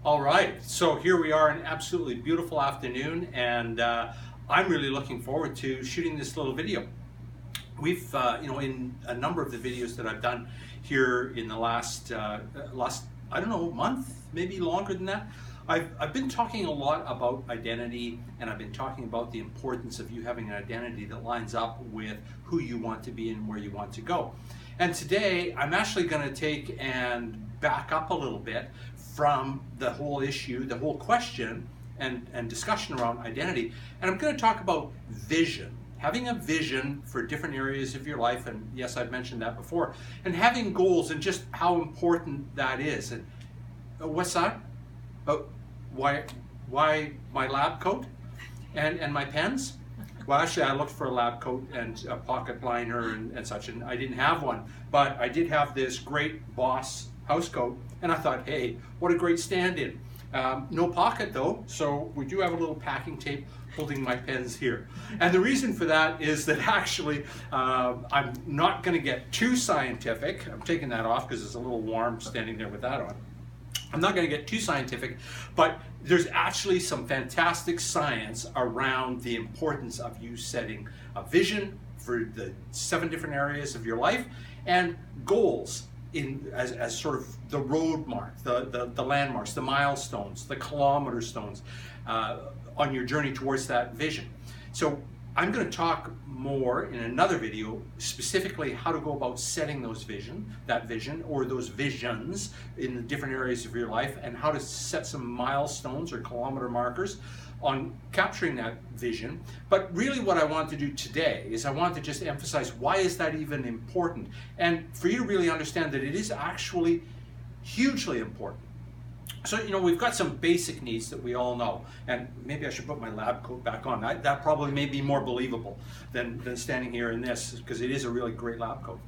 All right, so here we are, an absolutely beautiful afternoon, and I'm really looking forward to shooting this little video. We've, in a number of the videos that I've done here in the last, I don't know, month, maybe longer than that, I've been talking a lot about identity, and I've been talking about the importance of you having an identity that lines up with who you want to be and where you want to go. And today, I'm actually going to take and back up a little bit from the whole issue, the whole question and discussion around identity, and I'm going to talk about vision. Having a vision for different areas of your life, and yes, I've mentioned that before, and having goals and just how important that is. And what's that? Why my lab coat and my pens? Well, actually, I looked for a lab coat and a pocket liner and such, and I didn't have one, but I did have this great Boss house coat, and I thought, hey, what a great stand-in. No pocket though, so we do have a little packing tape holding my pens here. And the reason for that is that actually I'm not going to get too scientific. I'm taking that off because it's a little warm standing there with that on. I'm not going to get too scientific, but there's actually some fantastic science around the importance of you setting a vision for the 7 different areas of your life and goals as sort of the road mark, the landmarks, the milestones, the kilometer stones on your journey towards that vision. So I'm going to talk more in another video specifically how to go about setting that vision or those visions in the different areas of your life, and how to set some milestones or kilometer markers on capturing that vision. But really what I want to do today is I want to just emphasize, why is that even important? And for you to really understand that it is actually hugely important. So, we've got some basic needs that we all know, and maybe I should put my lab coat back on. That probably may be more believable than standing here in this, because it is a really great lab coat.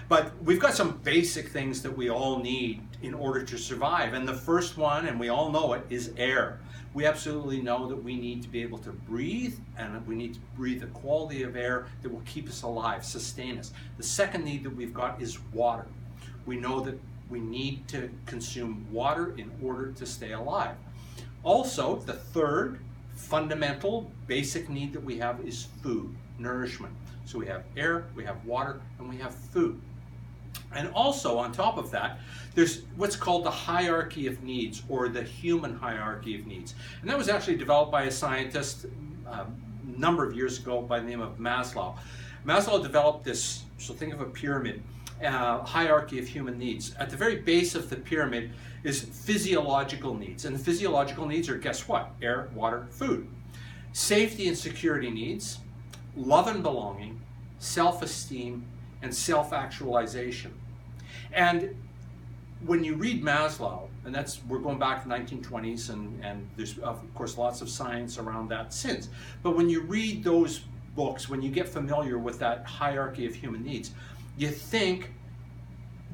But we've got some basic things that we all need in order to survive, and the first one, and we all know it, is air. We absolutely know that we need to be able to breathe, and we need to breathe a quality of air that will keep us alive, sustain us. The second need that we've got is water. We know that we need to consume water in order to stay alive. Also, the third fundamental basic need that we have is food, nourishment. So we have air, we have water, and we have food. And also, on top of that, there's what's called the hierarchy of needs, or the human hierarchy of needs. And that was actually developed by a scientist a number of years ago by the name of Maslow. Maslow developed this, so think of a pyramid, hierarchy of human needs. At the very base of the pyramid is physiological needs. And the physiological needs are, guess what? Air, water, food. Safety and security needs, love and belonging, self-esteem, and self-actualization. And when you read Maslow, and we're going back to the 1920s, and there's of course lots of science around that since, but when you read those books, when you get familiar with that hierarchy of human needs, you think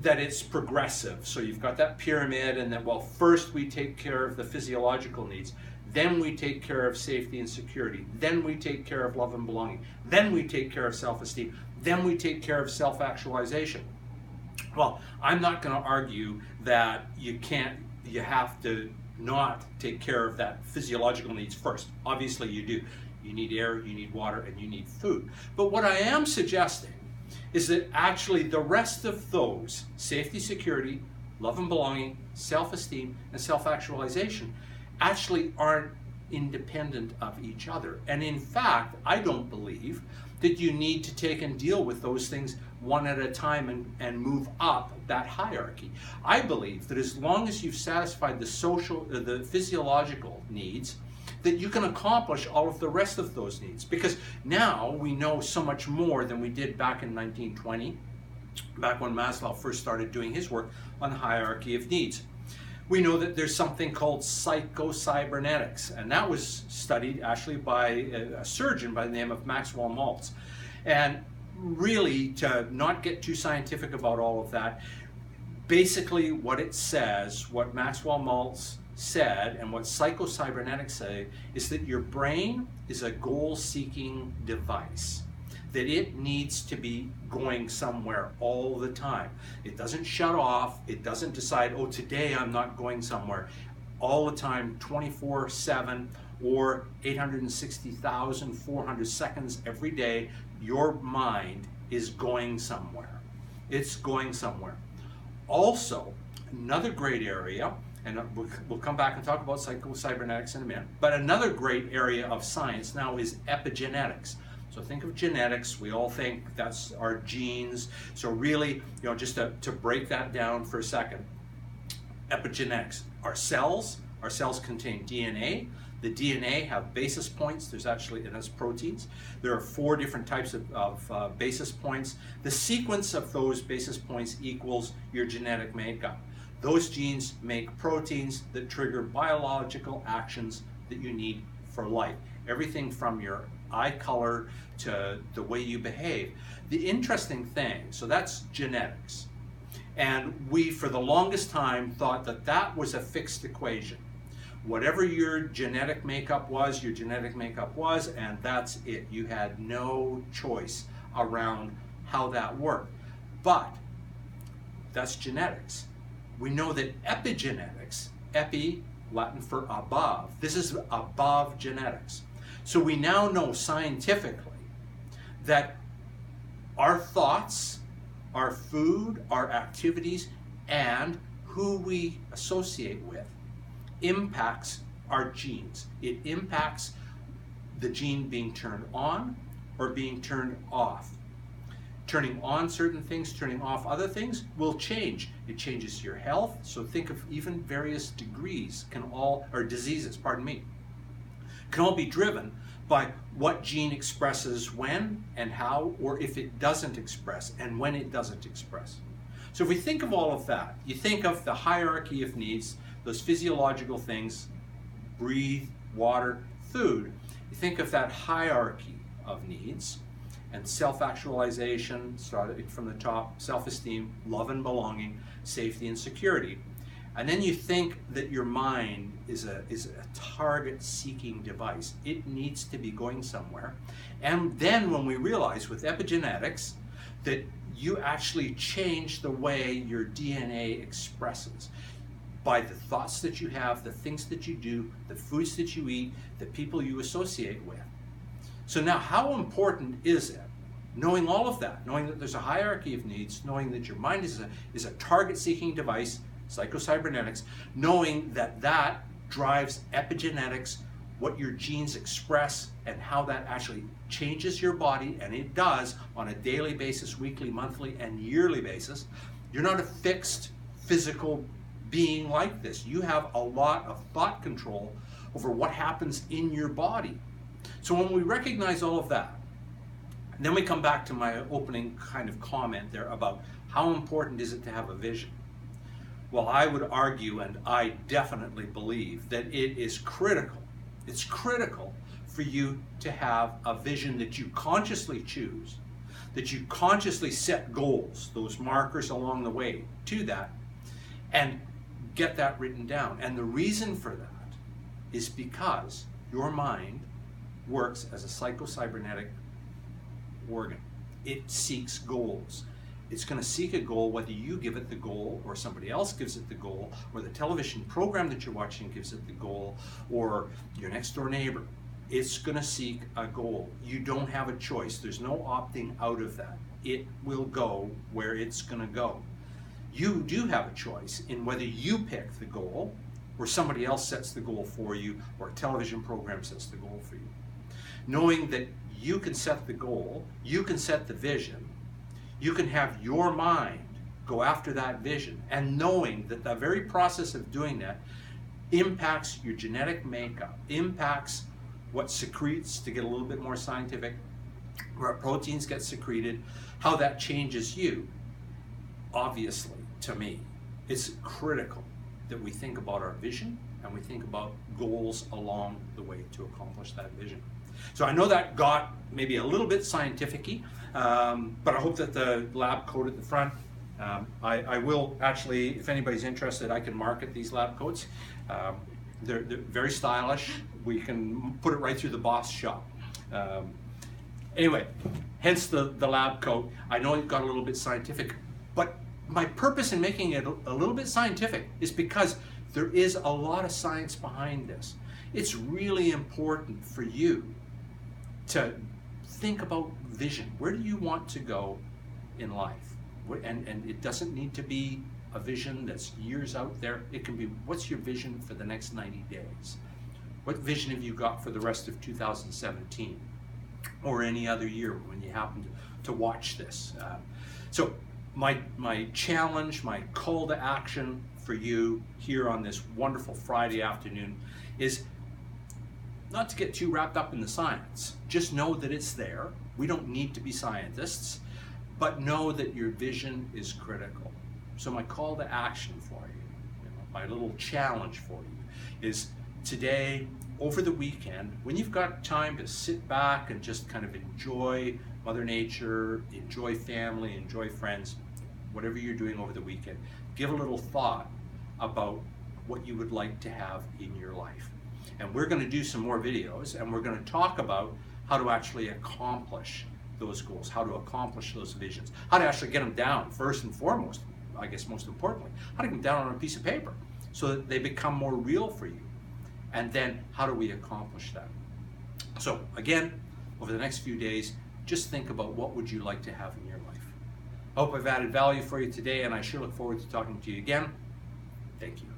that it's progressive. So you've got that pyramid, and then, well, first we take care of the physiological needs, then we take care of safety and security, then we take care of love and belonging, then we take care of self-esteem, then we take care of self-actualization. Well, I'm not going to argue that you have to not take care of that physiological needs first. Obviously you do. You need air, you need water, and you need food. But what I am suggesting is that actually the rest of those, safety, security, love and belonging, self-esteem, and self-actualization, actually aren't independent of each other. And in fact, I don't believe that you need to take and deal with those things one at a time and move up that hierarchy. I believe that as long as you've satisfied the physiological needs, that you can accomplish all of the rest of those needs. Because now we know so much more than we did back in 1920, back when Maslow first started doing his work on the hierarchy of needs. We know that there's something called Psycho-Cybernetics, and that was studied actually by a surgeon by the name of Maxwell Maltz. And really, to not get too scientific about all of that, basically what it says, what Maxwell Maltz said and what Psycho-Cybernetics say, is that your brain is a goal-seeking device. that it needs to be going somewhere all the time. It doesn't shut off. It doesn't decide, oh, today I'm not going somewhere. all the time, 24/7, or 860,400 seconds every day, your mind is going somewhere. It's going somewhere. Also, another great area, and we'll come back and talk about psycho-cybernetics in a minute, but another great area of science now is epigenetics. So think of genetics, we all think that's our genes. So really, just to break that down for a second, epigenetics, our cells contain DNA. The DNA have basis points. There's actually, and that's proteins. There are 4 different types of basis points. The sequence of those basis points equals your genetic makeup. Those genes make proteins that trigger biological actions that you need for life. Everything from your eye color to the way you behave. The interesting thing, so that's genetics. And we, for the longest time, thought that that was a fixed equation. Whatever your genetic makeup was, and that's it. You had no choice around how that worked. But that's genetics. We know that epigenetics, epi, Latin for above, this is above genetics. So we now know scientifically that our thoughts, our food, our activities, and who we associate with impacts our genes. It impacts the gene being turned on or being turned off. Turning on certain things, turning off other things will change. It changes your health. So think of even various degrees diseases, can all be driven by what gene expresses when and how, or if it doesn't express and when it doesn't express. So if we think of all of that, you think of the hierarchy of needs, those physiological things, breathe, water, food. You think of that hierarchy of needs and self-actualization, starting from the top, self-esteem, love and belonging, safety and security. And then you think that your mind is a target-seeking device. It needs to be going somewhere. And then when we realize with epigenetics that you actually change the way your DNA expresses by the thoughts that you have, the things that you do, the foods that you eat, the people you associate with. So now how important is it, knowing all of that, knowing that there's a hierarchy of needs, knowing that your mind is a target-seeking device, psycho-cybernetics, knowing that that drives epigenetics, what your genes express and how that actually changes your body, and it does on a daily basis, weekly, monthly, and yearly basis. You're not a fixed physical being like this. You have a lot of thought control over what happens in your body. So when we recognize all of that, then we come back to my opening kind of comment there about how important is it to have a vision. Well, I would argue, and I definitely believe, that it is critical. It's critical for you to have a vision that you consciously choose, that you consciously set goals, those markers along the way to that, and get that written down. And the reason for that is because your mind works as a psycho-cybernetic organ. It seeks goals. It's going to seek a goal whether you give it the goal or somebody else gives it the goal, or the television program that you're watching gives it the goal, or your next door neighbor. It's going to seek a goal. You don't have a choice. There's no opting out of that. It will go where it's going to go. You do have a choice in whether you pick the goal, or somebody else sets the goal for you, or a television program sets the goal for you. Knowing that you can set the goal, you can set the vision, you can have your mind go after that vision, and knowing that the very process of doing that impacts your genetic makeup, impacts what secretes, to get a little bit more scientific, where proteins get secreted, how that changes you. Obviously, to me, it's critical that we think about our vision and we think about goals along the way to accomplish that vision. So I know that got maybe a little bit scientific-y, but I hope that the lab coat at the front, I will actually, if anybody's interested, I can market these lab coats. They're very stylish. We can put it right through the boss shop. Anyway, hence the lab coat. I know it got a little bit scientific, but my purpose in making it a little bit scientific is because There is a lot of science behind this. It's really important for you to think about vision. Where do you want to go in life? And it doesn't need to be a vision that's years out there. It can be, what's your vision for the next 90 days? What vision have you got for the rest of 2017 or any other year when you happen to watch this? So my challenge, my call to action for you here on this wonderful Friday afternoon is not to get too wrapped up in the science. Just know that it's there. We don't need to be scientists, but know that your vision is critical. So my call to action for you, my little challenge for you is today, over the weekend, when you've got time to sit back and just kind of enjoy Mother Nature, enjoy family, enjoy friends, whatever you're doing over the weekend, give a little thought about what you would like to have in your life. And we're going to do some more videos, and we're going to talk about how to actually accomplish those goals, how to accomplish those visions, how to actually get them down first and foremost, I guess most importantly, how to get them down on a piece of paper so that they become more real for you. And then how do we accomplish that? So again, over the next few days, just think about what would you like to have in your life. I hope I've added value for you today, and I sure look forward to talking to you again. Thank you.